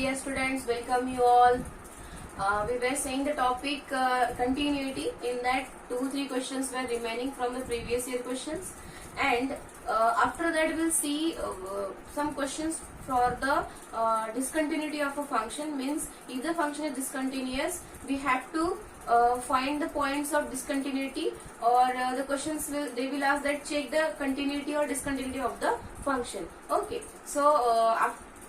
dear students, welcome you all. We were saying the topic continuity. In that, 2-3 questions were remaining from the previous year questions, and after that we'll see some questions for the discontinuity of a function. Means if the function is discontinuous, we have to find the points of discontinuity, or the questions will ask that check the continuity or discontinuity of the function. Okay, so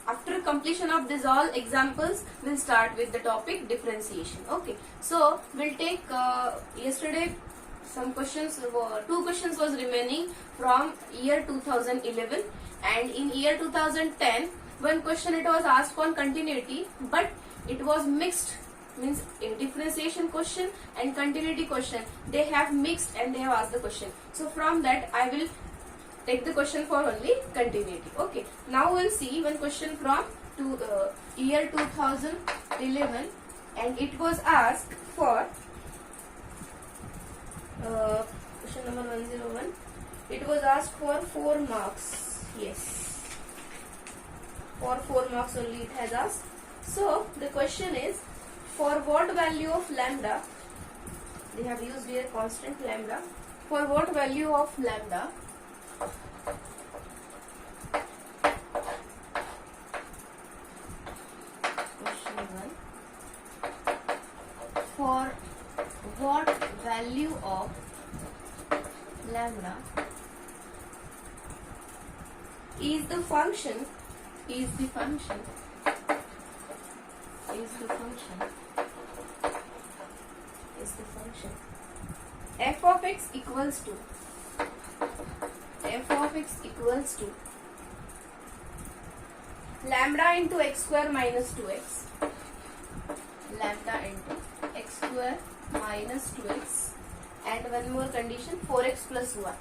after completion of this all examples, we'll start with the topic differentiation. Okay, so we'll take yesterday some questions. Two questions was remaining from year 2011, and in year 2010 one question it was asked on continuity, but it was mixed. Means a differentiation question and continuity question, they have mixed and they have asked the question. So from that I will take the question for only continuity. Okay, now we'll see one question from year 2011, and it was asked for question number 101. It was asked for 4 marks. Yes, for 4 marks only it has asked. So the question is, for what value of lambda, they have used here constant lambda, for what value of lambda question 1, for what value of lambda is the function f of x equals to lambda into x square minus 2x, lambda into x square minus 2x, and one more condition, 4x plus 1.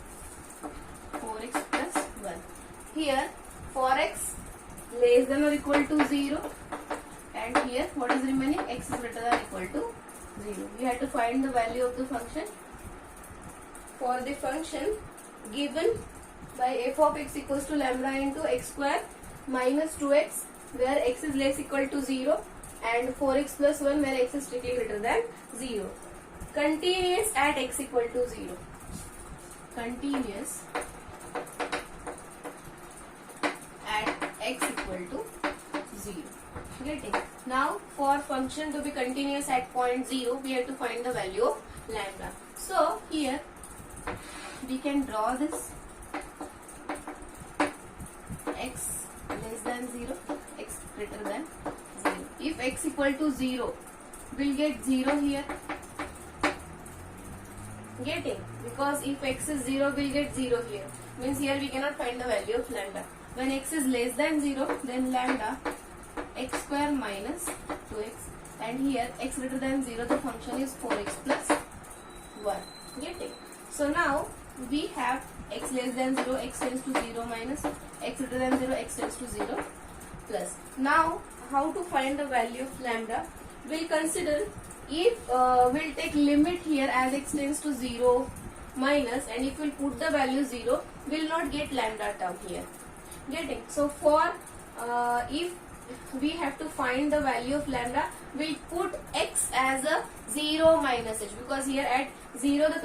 Here 4x less than or equal to 0, and here what is remaining, x is greater than or equal to 0. We have to find the value of the function. For the function given by f of x equals to lambda into x square minus 2x, where x is less equal to 0, and 4x plus 1 where x is strictly greater than 0. Continuous at x equal to 0. Continuous at x equal to 0. Getting? Now for function to be continuous at point 0, we have to find the value of lambda. So here we can draw this x less than 0, x greater than 0. If x equal to 0, we'll get 0 here. Getting? Because if x is 0, we'll get 0 here. Means here we cannot find the value of lambda. When x is less than 0, then lambda x square minus 2x, and here x greater than 0, the function is 4x plus 1. Getting? So now we have x less than 0, x tends to 0 minus, x greater than 0, x tends to 0 plus. Now how to find the value of lambda? We'll consider, if we'll take limit here as x tends to 0 minus, and if we'll put the value 0, we'll not get lambda term here. Getting? So for if we have to find the value of lambda, we'll put x as a 0 minus h, because here at 0 the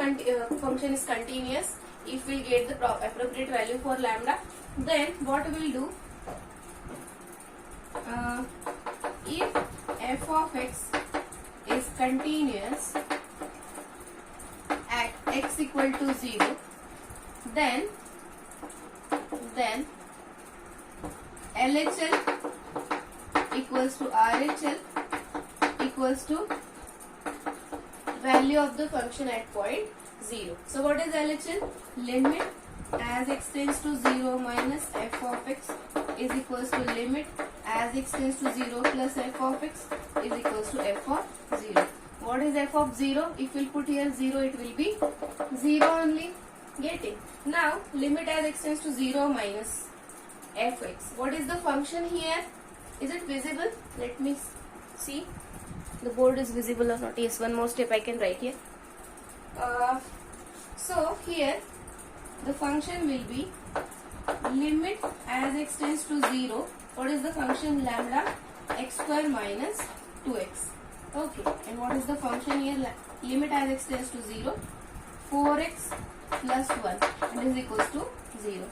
function is continuous. If we get the appropriate value for lambda, then what we'll do, if f of x is continuous at x equal to 0, then LHL equals to RHL equals to value of the function at point 0. So what is LHL? Limit as x tends to 0 minus f of x is equals to limit as x tends to 0 plus f of x is equals to f of 0. What is f of 0? If we put here 0, it will be 0 only. Getting? Now limit as x tends to 0 minus fx. What is the function here? Is it visible? Let me see. The board is visible or not? Yes, one more step I can write here. So here the function will be limit as x tends to 0. What is the function? Lambda x square minus 2x. Okay, and what is the function here? Limit as x tends to 0, 4x plus 1 and is equals to 0.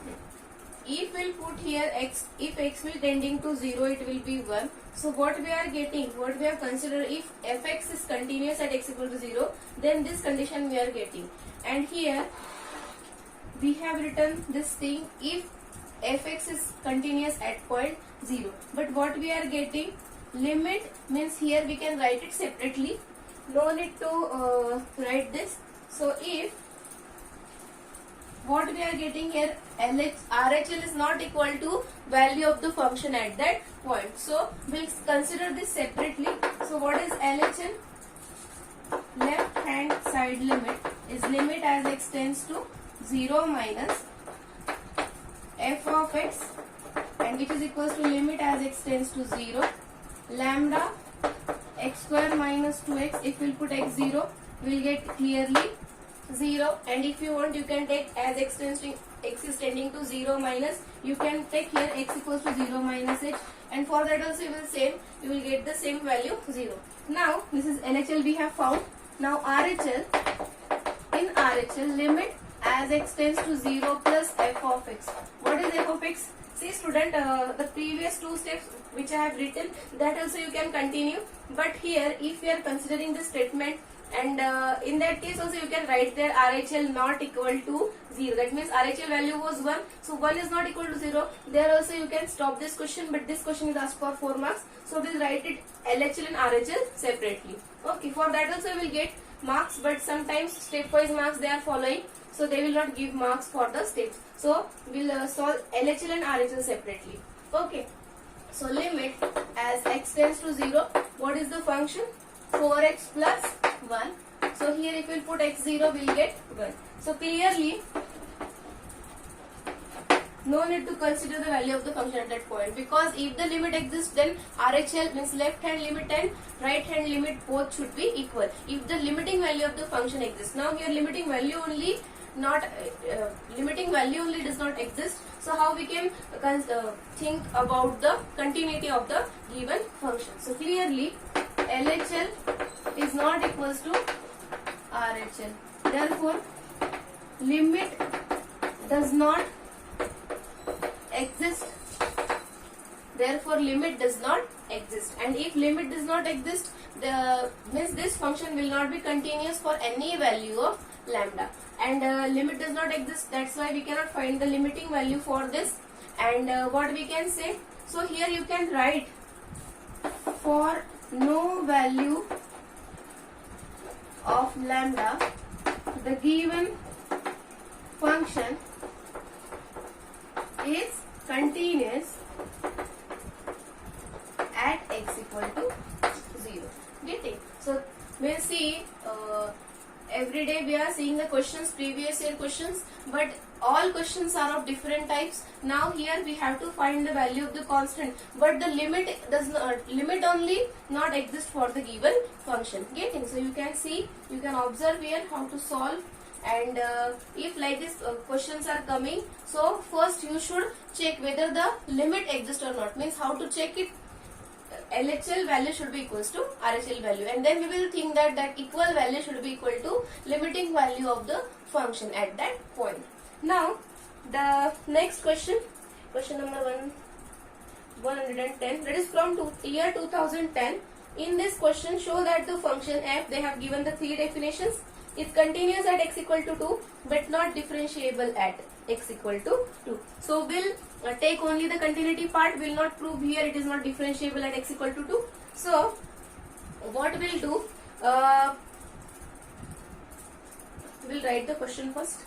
If we'll put here x, if x will tending to 0, it will be 1. So what we are getting, what we have considered, if fx is continuous at x equal to 0, then this condition we are getting. And here we have written this thing, if fx is continuous at point 0. But what we are getting, limit means here we can write it separately. No need to write this. So if what we are getting here, RHL is not equal to value of the function at that point. So we'll consider this separately. So what is LHL? Left hand side limit is limit as x tends to 0 minus f of x, and which is equals to limit as x tends to 0 lambda x square minus 2x. If we'll put x 0, we'll get clearly 0, and if you want, you can take as x is tending to 0 minus, you can take here x equals to 0 minus h, and for that also you will get the same value 0. Now this is LHL we have found. Now RHL, in RHL, limit as x tends to 0 plus f of x. What is f of x? See student, the previous two steps which I have written, that also you can continue, but here if we are considering the statement, and in that case also you can write there RHL not equal to 0. That means RHL value was 1. So 1 is not equal to 0. There also you can stop this question, but this question is asked for 4 marks. So we'll write it LHL and RHL separately. Okay, for that also we will get marks, but sometimes stepwise marks they are following. So they will not give marks for the steps. So we'll solve LHL and RHL separately. Okay. So limit as x tends to 0. What is the function? 4x plus 1. So here if we put x0, we'll get 1. So clearly, no need to consider the value of the function at that point, because if the limit exists, then RHL means left hand limit and right hand limit both should be equal. If the limiting value of the function exists, now here limiting value only does not exist. So how we can think about the continuity of the given function? So clearly LHL is not equals to RHL. Therefore limit does not exist. Therefore limit does not exist. And if limit does not exist, means this function will not be continuous for any value of lambda. And limit does not exist, that's why we cannot find the limiting value for this. And what we can say, so here you can write, for no value of lambda, the given function is continuous at x equal to 0. Getting? So we'll see, every day we are seeing the questions, previous year questions, but all questions are of different types. Now here we have to find the value of the constant, but the limit only not exist for the given function. Getting? So you can see, you can observe here how to solve. And if like this questions are coming, so first you should check whether the limit exists or not. Means how to check it? LHL value should be equals to RHL value, and then we will think that equal value should be equal to limiting value of the function at that point. Now the next question number 110, that is from year 2010. In this question, show that the function f, they have given the 3 definitions, is continuous at x equal to 2 but not differentiable at x equal to 2. So we'll take only the continuity part, will not prove here it is not differentiable at x equal to 2. So what we'll do, we'll write the question first.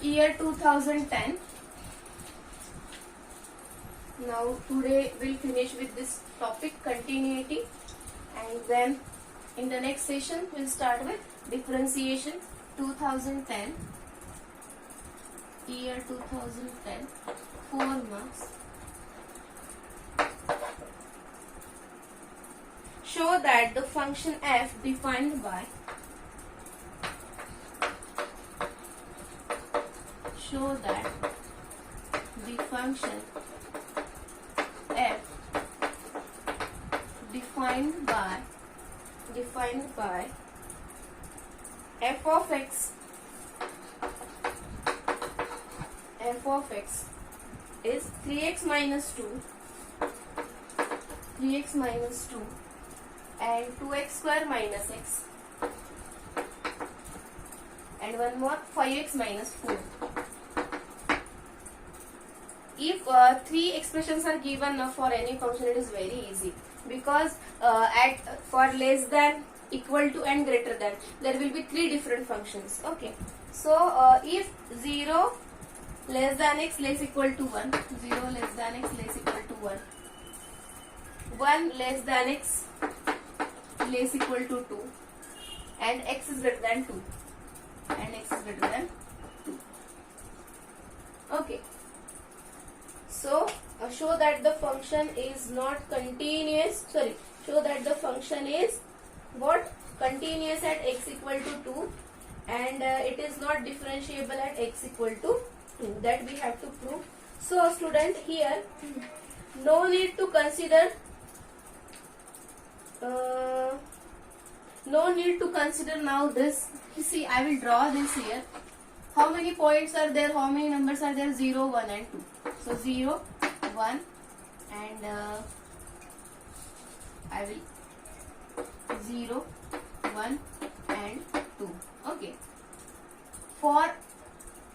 Year 2010. Now today we'll finish with this topic, continuity, and then in the next session we'll start with differentiation. 2010, year 2010, 4 marks. Show that the function f defined by, show that the function f defined by f of x is 3x minus 2 and 2x square minus x, and one more 5x minus 4. If three expressions are given for any function, it is very easy, because for less than, equal to and greater than, there will be three different functions. Okay, so if 0 less than x less equal to 1, 0 less than x less equal to 1, 1 less than x less equal to 2, and x is greater than 2, Okay, so show that the function is not continuous, show that the function is what? Continuous at x equal to 2, and it is not differentiable at x equal to 2. That we have to prove. So student, here no need to consider now this. See, I will draw this here. How many points are there? How many numbers are there? 0, 1 and 2. So 0, 1 and I will 0, 1 and 2. Okay. For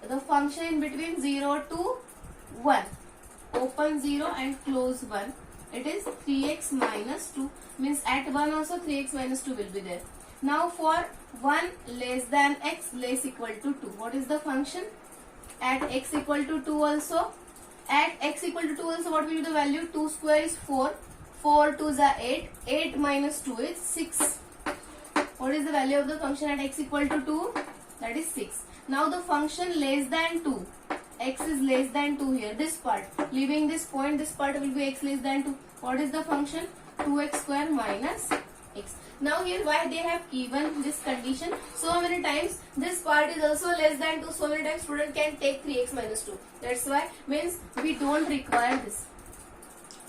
the function in between 0 to 1, open 0 and close 1, it is 3x minus 2, means at 1 also 3x minus 2 will be there. Now for 1 less than x less equal to 2, what is the function? At x equal to 2 also, what will be the value? 2 square is 4, 4 2 is 8, 8 minus 2 is 6. What is the value of the function at x equal to 2? That is 6. Now the function less than 2, x is less than 2 here, this part, leaving this point, this part will be x less than 2. What is the function? 2x square minus x. Now here why they have given this condition so many times, this part is also less than 2, so many times student can take 3x minus 2. That's why, means we don't require this.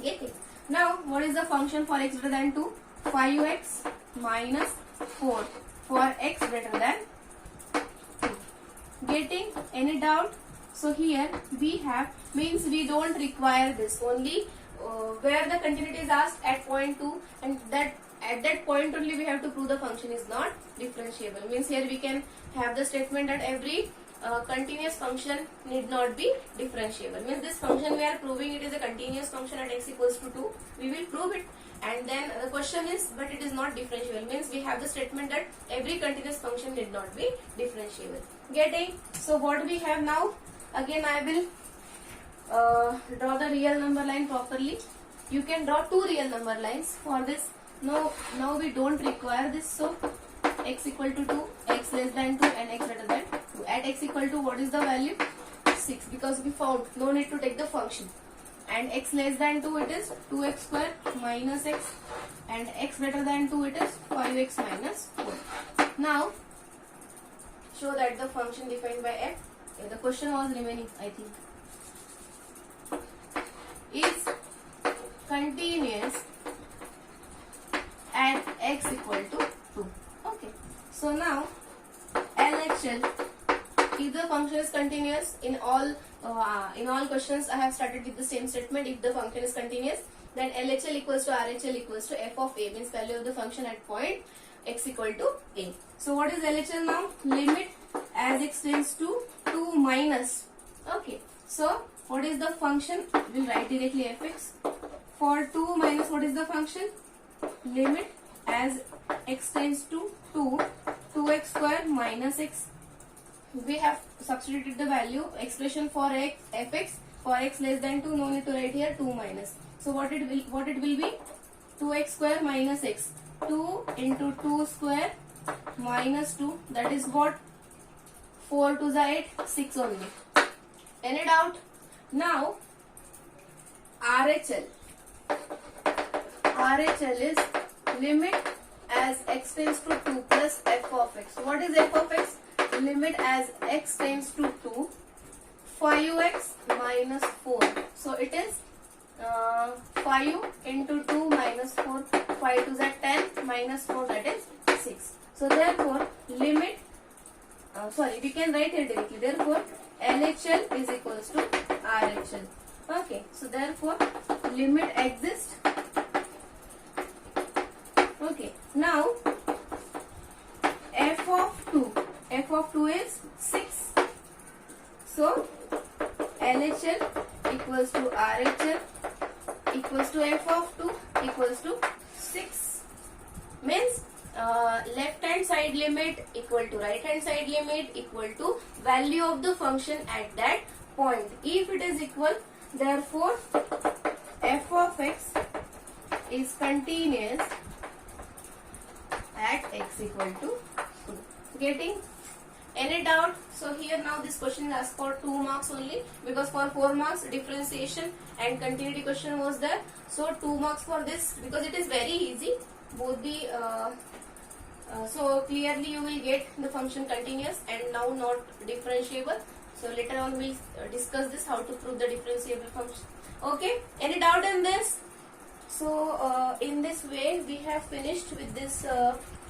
Okay. Now what is the function for x greater than 2? 5x minus 4 for x greater than 2. Getting any doubt? So here we have, means we don't require this, only where the continuity is asked at point 2, and that at that point only we have to prove the function is not differentiable. Means here we can have the statement that every continuous function need not be differentiable. Means this function we are proving it is a continuous function at x equals to 2. We will prove it, and then the question is, but it is not differentiable. Means we have the statement that every continuous function need not be differentiable. Getting? So what we have now? Again I will draw the real number line properly. You can draw two real number lines for this. Now we don't require this, so x equal to 2, x less than 2 and x greater than 2. At x equal to, what is the value? 6, because we found no need to take the function. And x less than 2, it is 2x square minus x, and x greater than 2, it is 5x minus 4. Now show that the function defined by f, the question was remaining, I think, is continuous at x equal to 2. Okay. So now LHL, if the function is continuous, in all questions I have started with the same statement. If the function is continuous, then LHL equals to RHL equals to f of a, means value of the function at point x equal to a. So what is LHL now? Limit as x tends to 2 minus. Okay. So what is the function? We will write directly fx. For 2 minus, what is the function? Limit as x tends to 2, 2x square minus x. We have substituted the value expression for x, fx, for x less than 2, no need to write here 2 minus. So what it will be? 2x square minus x. 2 into 2 square minus 2, that is what? 4 to the 8, 6 only. Any doubt? Now RHL is limit as x tends to 2 plus f of x. What is f of x? Limit as x tends to 2, 5x minus 4. So it is 5 into 2 minus 4, 5 to that 10 minus 4 that is 6. So therefore limit, we can write it directly. Therefore LHL is equals to RHL. Okay, so therefore limit exists. Okay, now f of 2 is 6. So LHL equals to RHL equals to f of 2 equals to 6. Means left hand side limit equal to right hand side limit equal to value of the function at that point. If it is equal, therefore f of x is continuous at x equal to 2. Getting? Any doubt? So here now this question is asked for 2 marks only, because for 4 marks differentiation and continuity question was there. So 2 marks for this, because it is very easy. Both the so clearly you will get the function continuous and now not differentiable. So later on we'll discuss this, how to prove the differentiable function. Okay, any doubt in this? So in this way we have finished with this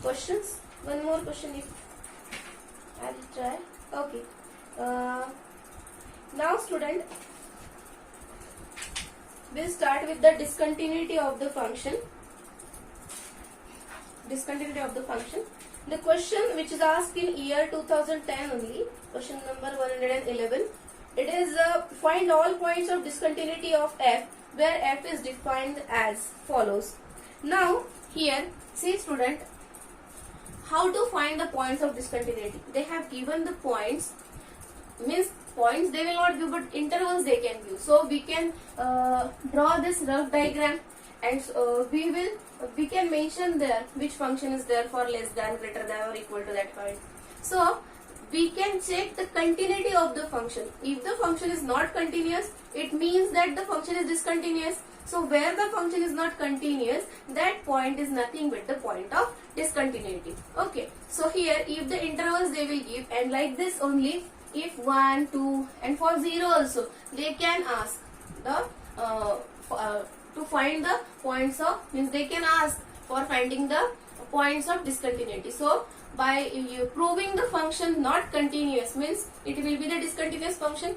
questions. One more question if I'll try. Okay. Now student, we'll start with the discontinuity of the function. Discontinuity of the function. The question which is asked in year 2010 only, question number 111. It is find all points of discontinuity of f where f is defined as follows. Now here, see student, how to find the points of discontinuity. They have given the points, means points they will not give, but intervals they can give. So we can draw this rough diagram, and we can mention there which function is there for less than, greater than or equal to that point. So we can check the continuity of the function. If the function is not continuous, it means that the function is discontinuous. So where the function is not continuous, that point is nothing but the point of discontinuity. Okay, so here if the intervals they will give, and like this only, if 1, 2 and for 0 also they can ask the to find the points of, means they can ask for finding the points of discontinuity. So by proving the function not continuous, means it will be the discontinuous function,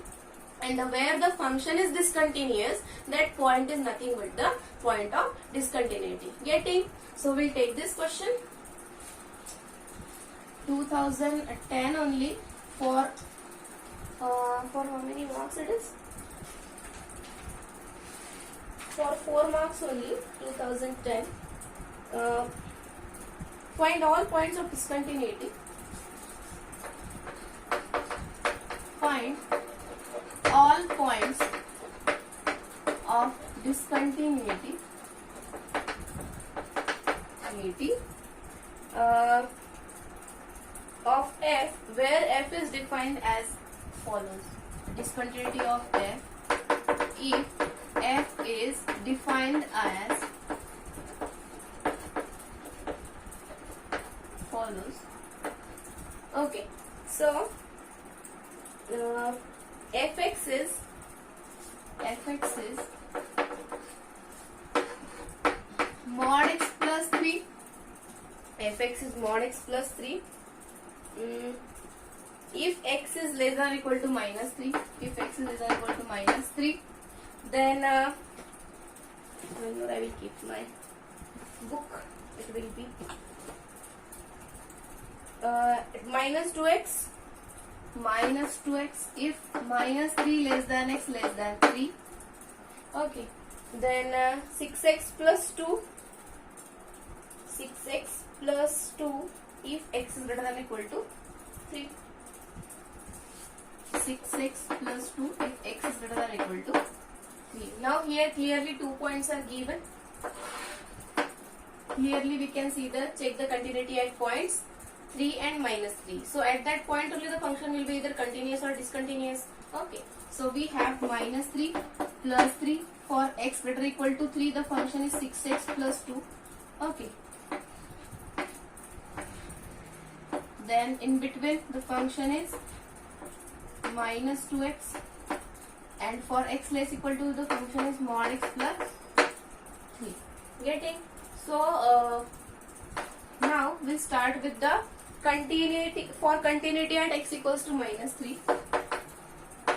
and where the function is discontinuous, that point is nothing but the point of discontinuity. Getting? So we'll take this question 2010 only, for how many marks it is? For 4 marks only, 2010. Find all points of discontinuity. Find all points of discontinuity of f where f is defined as follows. Discontinuity of f if f is defined as follows. Okay, so fx is mod x plus 3. Fx is mod x plus 3. If x is less than or equal to minus 3, if x is less than or equal to minus 3, then one more, I will keep my book. It will be minus 2x. Minus 2x if minus 3 less than x less than 3. Okay, then 6x plus 2. 6x plus 2 if x is greater than or equal to 3. 6x plus 2 if x is greater than or equal to 3. Now here clearly 2 points are given. Clearly we can see check the continuity at points 3 and minus 3. So at that point only the function will be either continuous or discontinuous. Okay, so we have minus 3 plus 3. For x greater or equal to 3, the function is 6x plus 2. Okay, then in between the function is minus 2x and for x less equal to the function is mod x plus 3. Getting? So now we'll start with the continuity. For continuity at x equals to minus 3.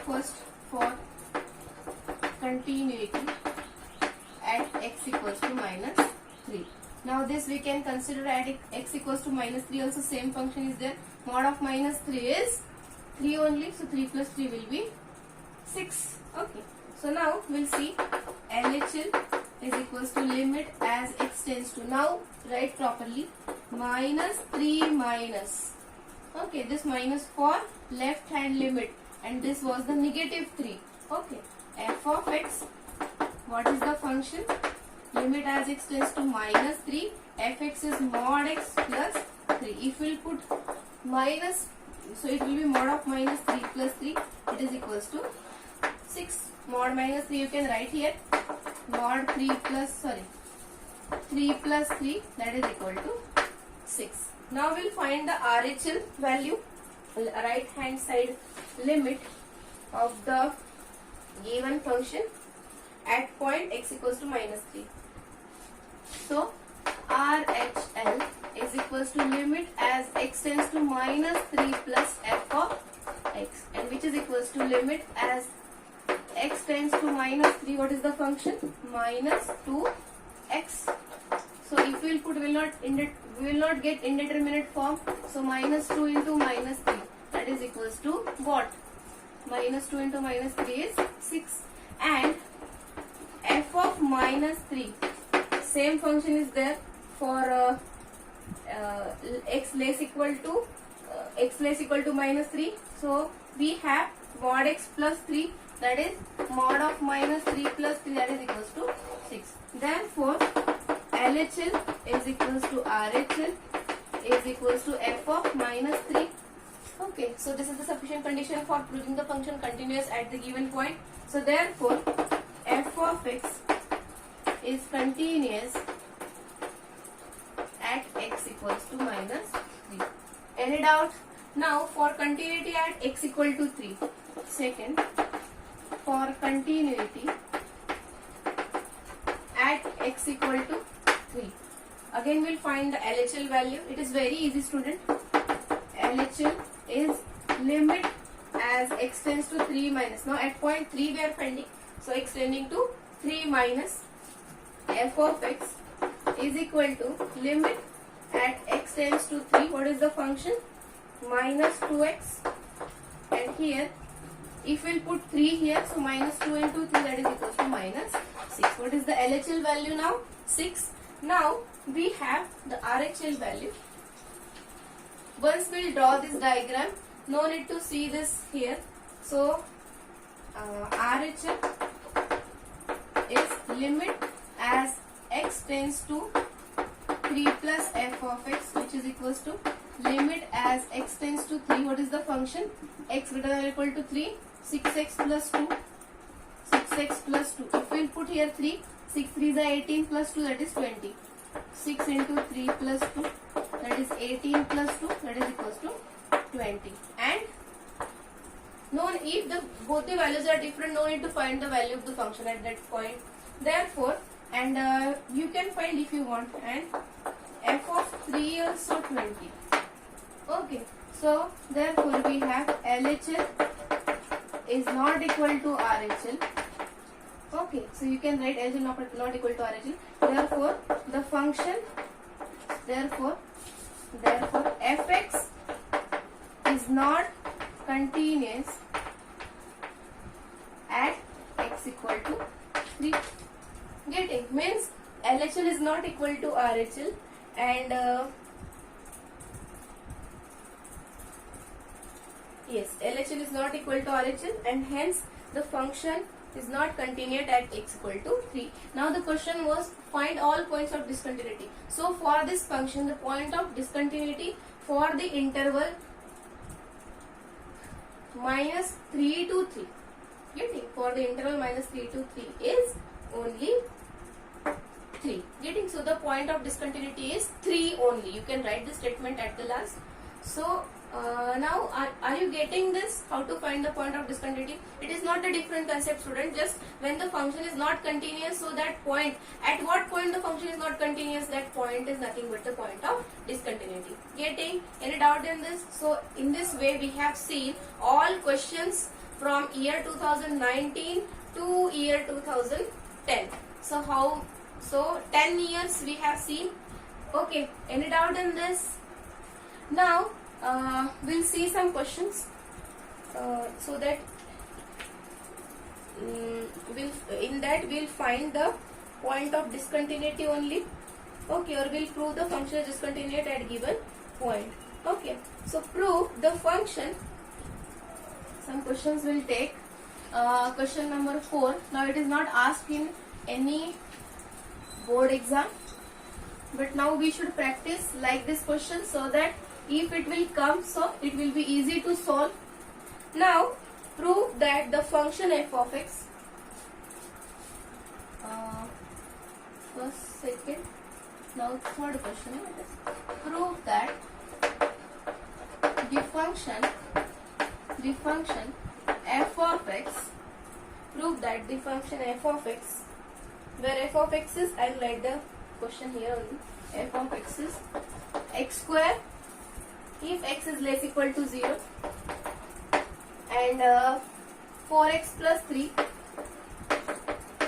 First, for continuity at x equals to minus 3. Now this we can consider at x equals to minus 3 also same function is there. Mod of minus 3 is 3 only. So 3 plus 3 will be 6. Okay. So now we'll see LHL is equals to limit as x tends to. Now write properly. Minus 3 minus. Okay. This minus for left hand limit. And this was the negative 3. Okay. F of x. What is the function? Limit as x tends to minus 3. Fx is mod x plus 3. If we'll put minus, so it will be mod of minus 3 plus 3. It is equals to 6. Mod minus 3 you can write here. Mod 3 plus 3 that is equal to 6. Now we'll find the RHL value. Right hand side limit of the given function at point x equals to minus 3. So RHL is equals to limit as x tends to minus 3 plus f of x, and which is equals to limit as x tends to minus 3. What is the function? Minus 2x. So if we will put, we will not get indeterminate form. So minus 2 into minus 3, that is equals to what? Minus 2 into minus 3 is 6. And f of minus 3, same function is there for x less equal to minus 3. So we have mod x plus 3, that is mod of minus 3 plus 3, that is equals to 6. Therefore LHL is equals to RHL is equals to f of minus 3. Okay, so this is the sufficient condition for proving the function continuous at the given point. So therefore f of x is continuous at x equals to minus 3. Any doubt? Now for continuity at x equal to 3. Second, for continuity at x equal to 3. Again we'll find the LHL value. It is very easy, student. LHL is limit as x tends to 3 minus. Now at point 3 we are finding. So x tending to 3 minus f of x is equal to limit at x tends to 3. What is the function? Minus 2x. And here if we'll put 3 here, so minus 2 into 3, that is equals to minus 6. What is the LHL value now? 6. Now we have the RHL value. Once we'll draw this diagram, no need to see this here. So RHL is limit as x tends to 3 plus f of x, which is equals to limit as x tends to 3. What is the function? X greater than or equal to 3. 6x plus 2. 6x plus 2. If we'll put here 3, 6 3 is 18 plus 2, that is 20. 6 into 3 plus 2, that is 18 plus 2, that is equals to 20. And if both the values are different, no need to find the value of the function at that point. Therefore, and you can find if you want, and f of 3 also 20. Okay, so therefore we have LHL is not equal to RHL. Okay, so you can write LHL not equal to RHL. Therefore the function, therefore fx is not continuous at x equal to 3. Getting? Means LHL is not equal to RHL, and yes, LHL is not equal to RHL, and hence the function is not continuous at x equal to 3. Now the question was find all points of discontinuity. So for this function, the point of discontinuity for the interval minus 3 to 3. Getting? For the interval minus 3 to 3 is only 3. Getting? So the point of discontinuity is 3 only. You can write the statement at the last. So Now, are you getting this? How to find the point of discontinuity? It is not a different concept, student. Just when the function is not continuous, so that point, at what point the function is not continuous, that point is nothing but the point of discontinuity. Getting any doubt in this? So, in this way, we have seen all questions from year 2019 to year 2010. So 10 years we have seen. Okay, any doubt in this? Now, we'll see some questions so that we'll find the point of discontinuity only. Okay, or we'll prove the function is discontinuous at given point. Okay, so prove the function. Some questions will take. Question number 4. Now it is not asked in any board exam, but now we should practice like this question so that if it will come, so it will be easy to solve. Now prove that the function f of x, first, second, now third question is prove that the function f of x, prove that the function f of x, where f of x is, I will write the question here only, f of x is x square if x is less equal to 0 and 4x plus 3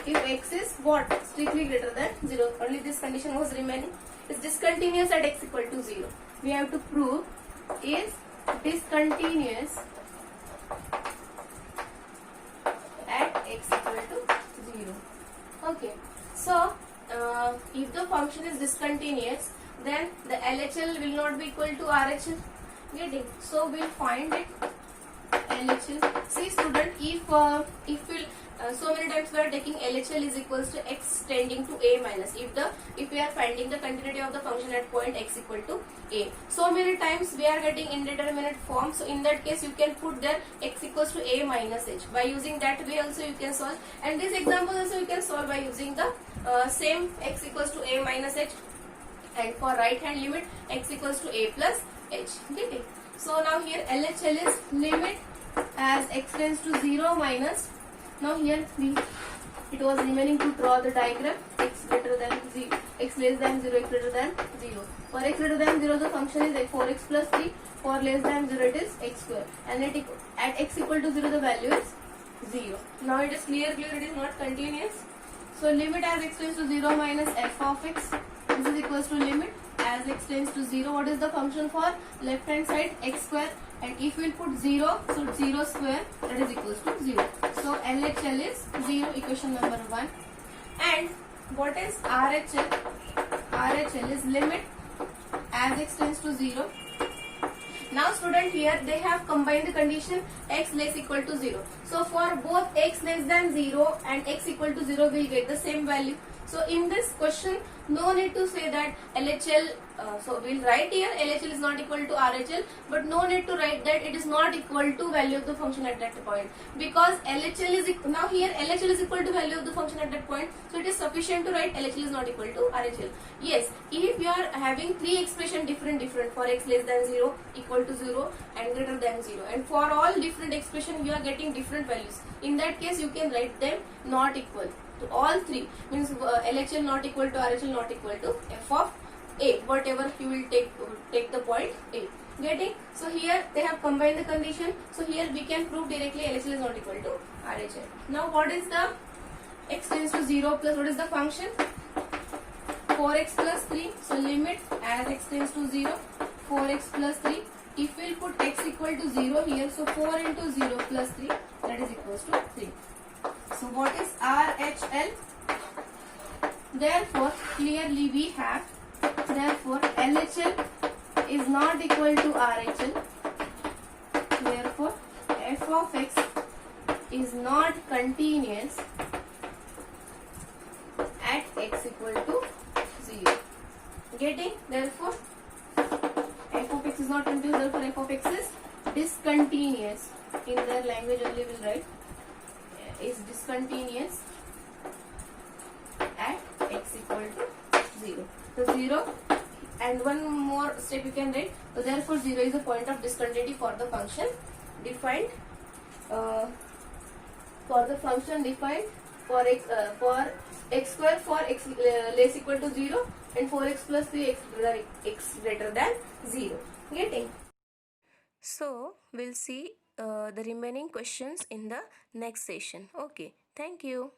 if x is what? Strictly greater than 0. Only this condition was remaining. Is discontinuous at x equal to 0. We have to prove is discontinuous at x equal to 0. Okay. So, if the function is discontinuous, then the LHL will not be equal to RHL. Getting? So, we'll find it. LHL. See, student, if we'll so many times we are taking LHL is equals to x tending to a minus. If we are finding the continuity of the function at point x equal to a. So many times we are getting indeterminate form. So in that case you can put there x equals to a minus h. By using that way also you can solve. And this example also you can solve by using the same x equals to a minus h. And for right hand limit x equals to a plus h. Getting? So now here LHL is limit as x tends to 0 minus. Now here it was remaining to draw the diagram x greater than 0, x less than 0, x greater than 0. For x greater than 0 the function is 4x plus 3, for less than 0 it is x square, and at x equal to 0 the value is 0. Now it is clear it is not continuous. So limit as x tends to 0 minus f of x, this is equals to limit as x tends to 0. What is the function for left hand side? X square. And if we will put 0, so 0 square, that is equals to 0. So LHL is 0, equation number 1. And what is RHL? RHL is limit as x tends to 0. Now student, here they have combined the condition x less equal to 0. So for both x less than 0 and x equal to 0 we will get the same value. So in this question, no need to say that LHL, so we'll write here LHL is not equal to RHL, but no need to write that it is not equal to value of the function at that point, because LHL is, now here LHL is equal to value of the function at that point, so it is sufficient to write LHL is not equal to RHL. Yes, if you are having three expression different for x less than 0, equal to 0 and greater than 0, and for all different expression you are getting different values, in that case you can write them not equal to all three, means LHL not equal to RHL not equal to f of a, whatever you will take the point a. Getting? So here they have combined the condition, so here we can prove directly LHL is not equal to RHL. Now what is the x tends to 0 plus what is the function? 4x plus 3, so limit as x tends to 0, 4x plus 3. If we will put x equal to 0 here, so 4 into 0 plus 3, that is equals to 3. So what is RHL? Therefore, clearly we have, therefore LHL is not equal to RHL. Therefore, f of x is not continuous at x equal to 0. Getting? Therefore, f of x is not continuous, therefore f of x is discontinuous. In their language only will write is discontinuous at x equal to 0. So 0 and one more step you can write. So therefore 0 is the point of discontinuity for the function defined for x square for x less equal to 0 and for x plus 3 x greater than 0. Getting? So we'll see the remaining questions in the next session. Okay, thank you.